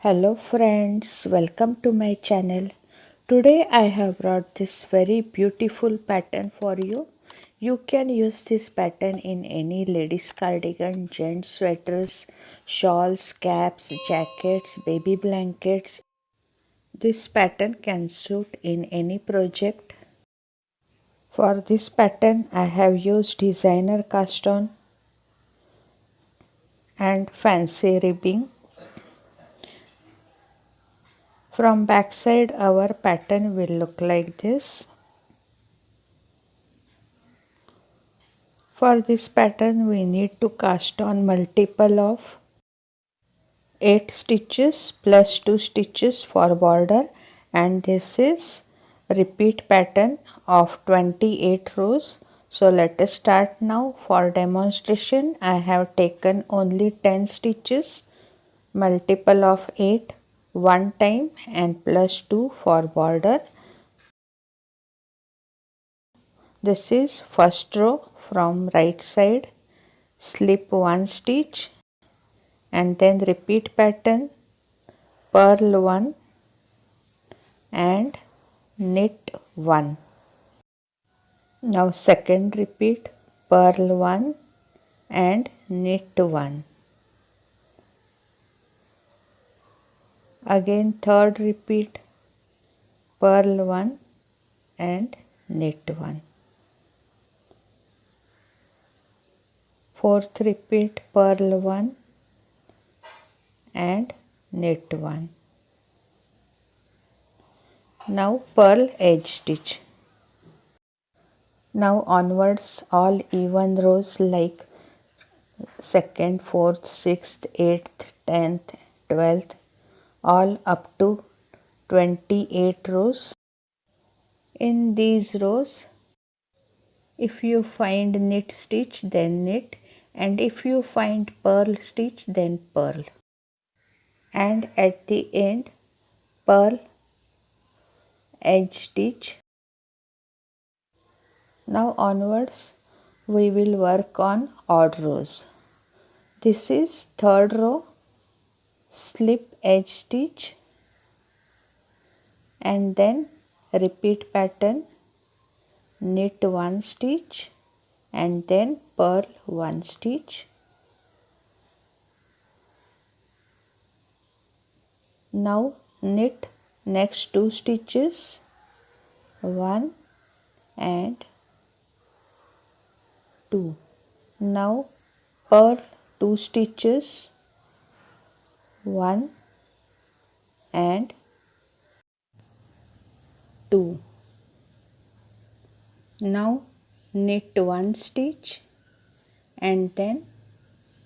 Hello friends, welcome to my channel. Today I have brought this very beautiful pattern for you. You can use this pattern in any ladies cardigan, gents sweaters, shawls, caps, jackets, baby blankets. This pattern can suit in any project. For this pattern I have used designer cast on and fancy ribbing. From backside our pattern will look like this. For this pattern we need to cast on multiple of 8 stitches plus 2 stitches for border, and this is repeat pattern of 28 rows. So let us start now. For demonstration I have taken only 10 stitches, multiple of 8 one time and plus 2 for border. This is first row from right side, slip 1 stitch and then repeat pattern, purl 1 and knit 1. Now second repeat, purl 1 and knit 1. Again third repeat, purl 1 and knit 1. Fourth repeat, purl 1 and knit 1. Now purl edge stitch. Now onwards all even rows like second, fourth, sixth, eighth, 10th, 12th, all up to 28 rows. In these rows, if you find knit stitch then knit, and if you find purl stitch then purl, and at the end purl edge stitch. Now onwards we will work on odd rows. This is third row, slip edge stitch and then repeat pattern, knit 1 stitch and then purl 1 stitch. Now knit next 2 stitches, 1 and 2. Now purl 2 stitches, 1 and 2. Now knit 1 stitch and then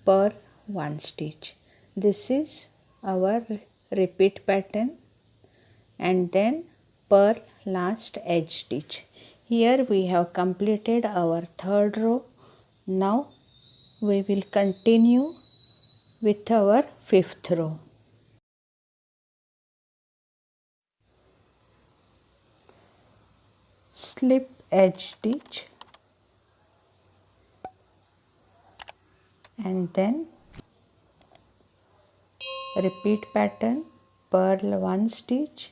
purl 1 stitch. This is our repeat pattern, and then purl last edge stitch. Here we have completed our third row. Now we will continue with our fifth row. Slip edge stitch and then repeat pattern, purl 1 stitch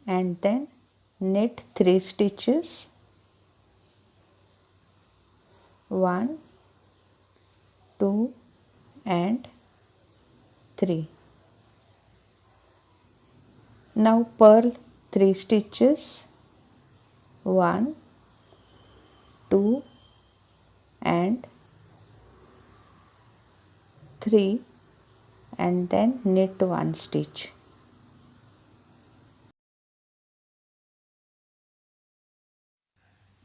and then knit 3 stitches, 1, 2 and 3. Now purl 3 stitches, 1, 2 and 3 and then knit 1 stitch.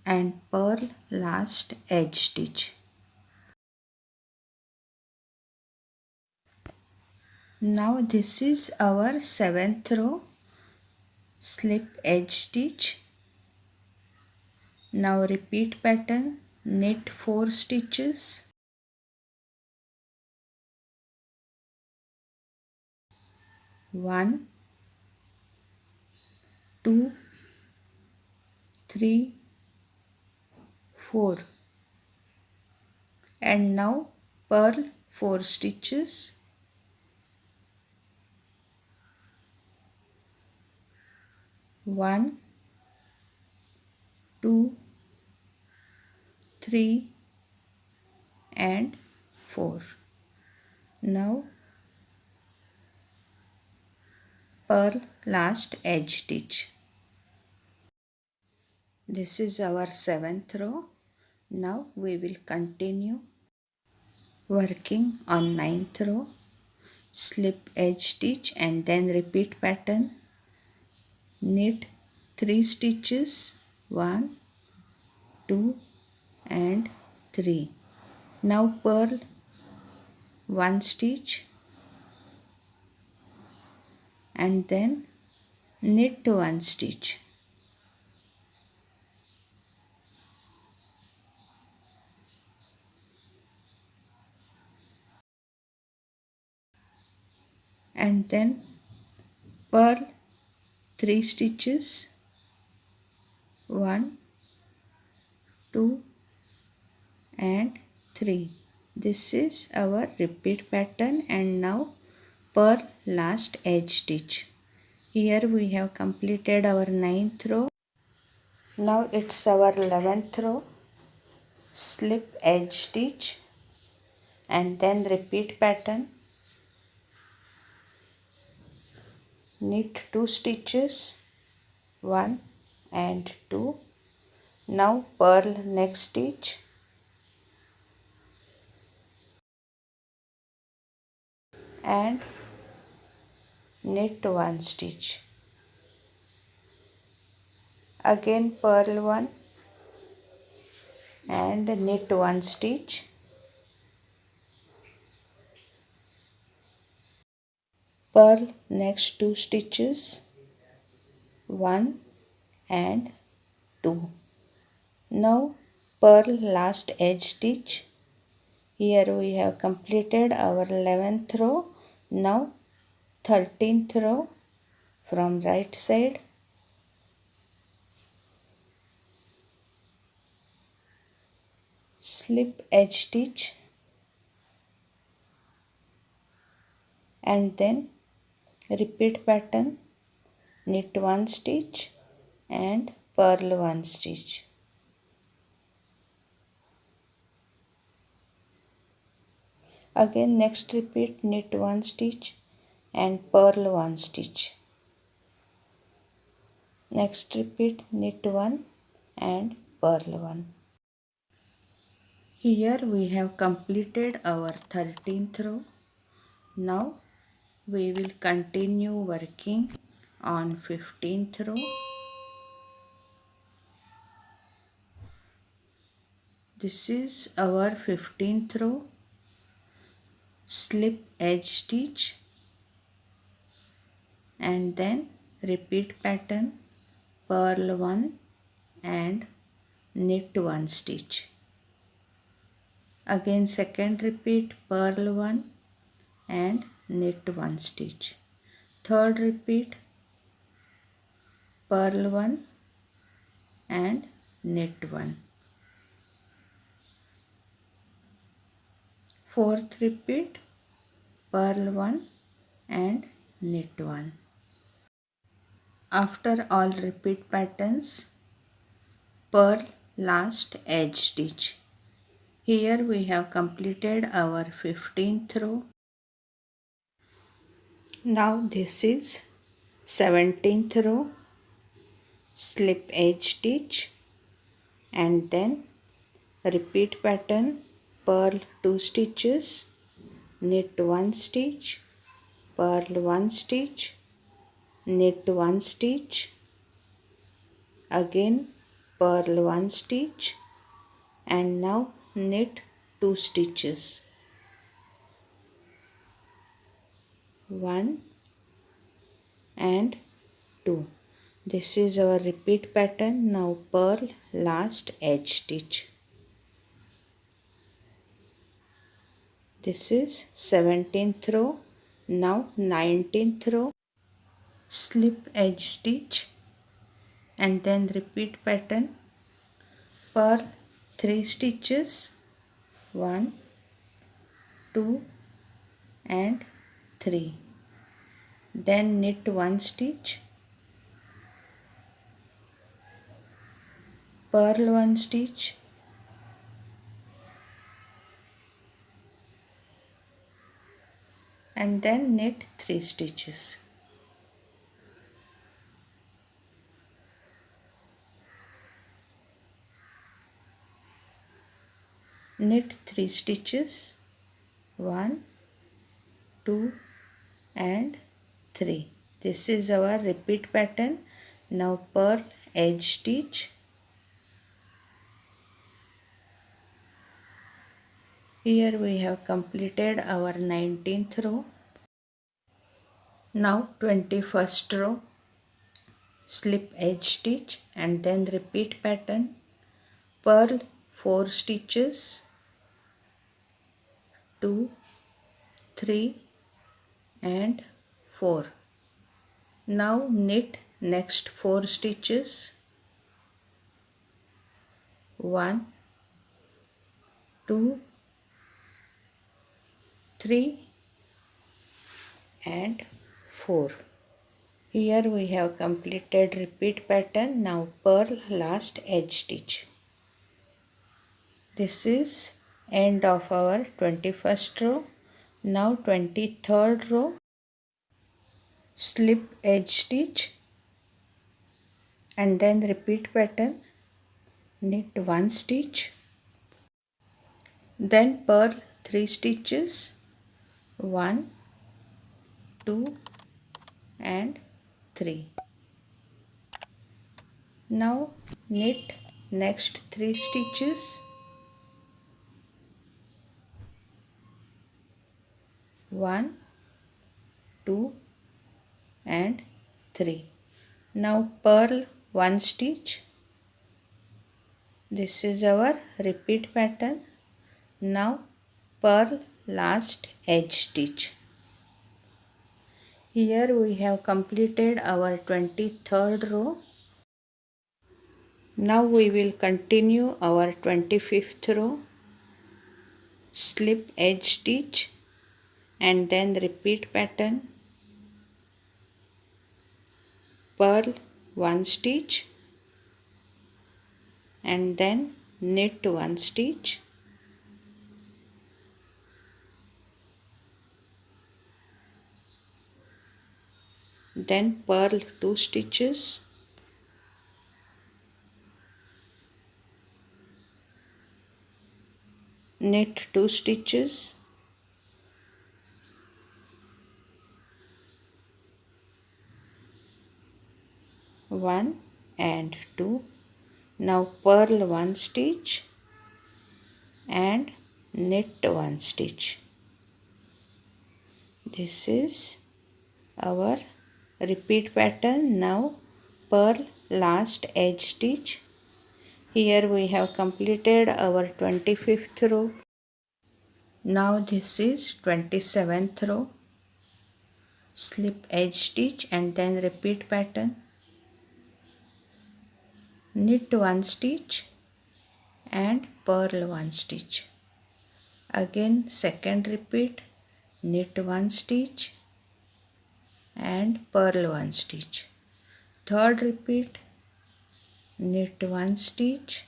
And purl last edge stitch. Now this is our 7th row, slip edge stitch. Now repeat pattern, knit 4 stitches, 1, 2, 3, 4 and now purl 4 stitches, 1, 2, 3 and 4. Now purl last edge stitch. This is our 7th row. Now we will continue working on 9th row. Slip edge stitch and then repeat pattern. Knit 3 stitches, 1, 2 and 3. Now purl 1 stitch and then knit 1 stitch. And then purl 3 stitches, 1, 2 and 3. This is our repeat pattern, and now purl last edge stitch. Here we have completed our 9th row. Now it's our 11th row. Slip edge stitch and then repeat pattern. Knit 2 stitches, 1 and 2. Now purl next stitch and knit 1 stitch. Again purl 1 and knit 1 stitch. Purl next 2 stitches, 1 and 2. Now purl last edge stitch. Here we have completed our 11th row. Now 13th row from right side. Slip edge stitch and then repeat pattern. Knit 1 stitch and purl 1 stitch. Again next repeat, knit 1 stitch and purl 1 stitch. Next repeat, knit 1 and purl 1. Here we have completed our 13th row. Now we will continue working on 15th row. This is our 15th row. Slip edge stitch and then repeat pattern, purl 1 and knit 1 stitch. Again second repeat, purl 1 and knit 1 stitch. Third repeat, purl 1 and knit 1. Fourth repeat, purl 1 and knit 1. After all repeat patterns, purl last edge stitch. Here we have completed our 15th row. Now this is 17th row. Slip edge stitch and then repeat pattern, purl 2 stitches, knit 1 stitch, purl 1 stitch, knit 1 stitch, again purl 1 stitch and now knit 2 stitches, 1 and 2. This is our repeat pattern. Now purl last edge stitch. This is 17th row. Now 19th row. Slip edge stitch and then repeat pattern. Purl 3 stitches, 1, 2 and 3. Then knit 1 stitch purl 1 stitch, and then knit 3 stitches. Knit 3 stitches, 1, 2 and 3. This is our repeat pattern. Now purl edge stitch. Here we have completed our 19th row. Now 21st row, slip edge stitch and then repeat pattern. Purl 4 stitches, 2, 3 and 4. Now knit next 4 stitches, 1, 2, 3 and 4. Here we have completed repeat pattern. Now purl last edge stitch. This is end of our 21st row. Now 23rd row, slip edge stitch and then repeat pattern, knit 1 stitch, then purl 3 stitches, 1, 2 and 3. Now knit next 3 stitches, 1, 2 and 3. Now purl 1 stitch. This is our repeat pattern. Now purl last edge stitch. Here we have completed our 23rd row. Now we will continue our 25th row. Slip edge stitch and then repeat pattern. Purl 1 stitch and then knit 1 stitch. Then purl 2 stitches, knit 2 stitches, one and 2. Now purl 1 stitch and knit 1 stitch. This is our repeat pattern. Now purl last edge stitch. Here we have completed our 25th row. Now this is 27th row. Slip edge stitch and then repeat pattern. Knit 1 stitch and purl 1 stitch. Again second repeat, knit 1 stitch and purl 1 stitch. Third repeat, knit 1 stitch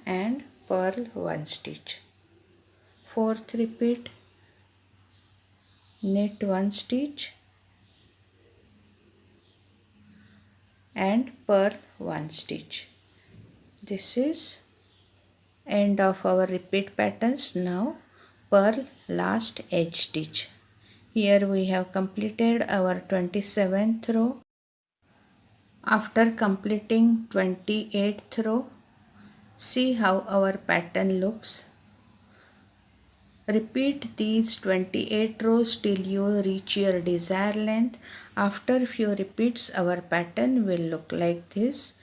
and purl 1 stitch. Fourth repeat, knit 1 stitch and purl 1 stitch. This is end of our repeat patterns. Now purl last edge stitch. Here we have completed our 27th row. After completing 28th row, see how our pattern looks. Repeat these 28 rows till you reach your desired length. After few repeats, our pattern will look like this.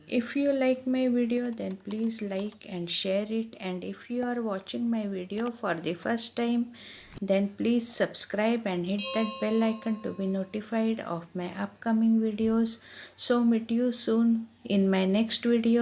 If you like my video, then please like and share it, and if you are watching my video for the first time, then please subscribe and hit that bell icon to be notified of my upcoming videos. So meet you soon in my next video.